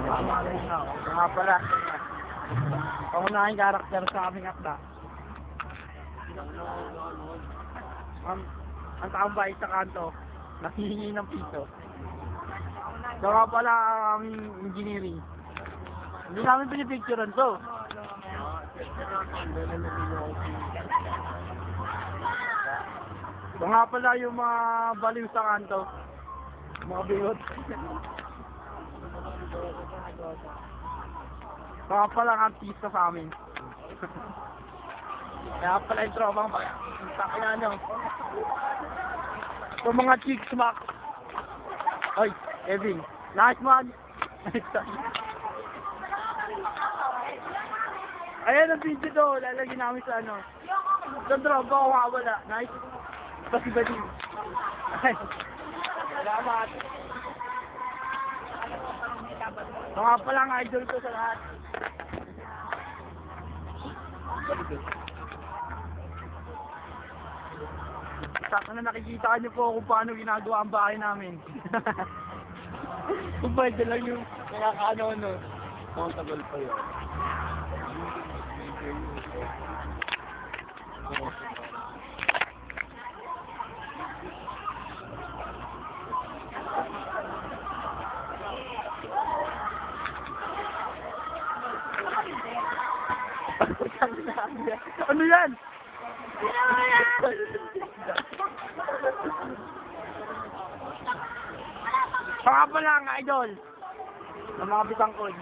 Nga pala. Pangunahing karakter sa aming akda. Ang taong bahay sa kanto, nahihingi ng piso. So nga pala ang aming engineering. Hindi namin pinipicturean to. So nga pala yung mga baliw sa kanto. Mga bigot. So nga pala ang artista sa amin. Kaya pala yung tropang pa. Kaya ano. So mga chicks smack. Oy, Kevin. Nice man. Ayan ang video to. Lalagyan namin sa ano. Sa tropa ko wala. Nice. Pati ba din? Ay. Salamat. Mga palang idol ko sa lahat. Saka na nakikita niyo po kung paano ginagawa ang bahay namin. Kung pwede lang yung nakakaano-ano. Comfortable pa yun. Ano yan? Baka pa lang, idol. Ng mga bitangkod.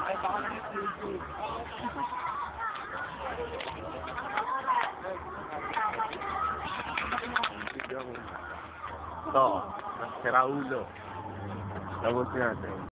Ay, baka lang ito, si Raulo. Labot natin.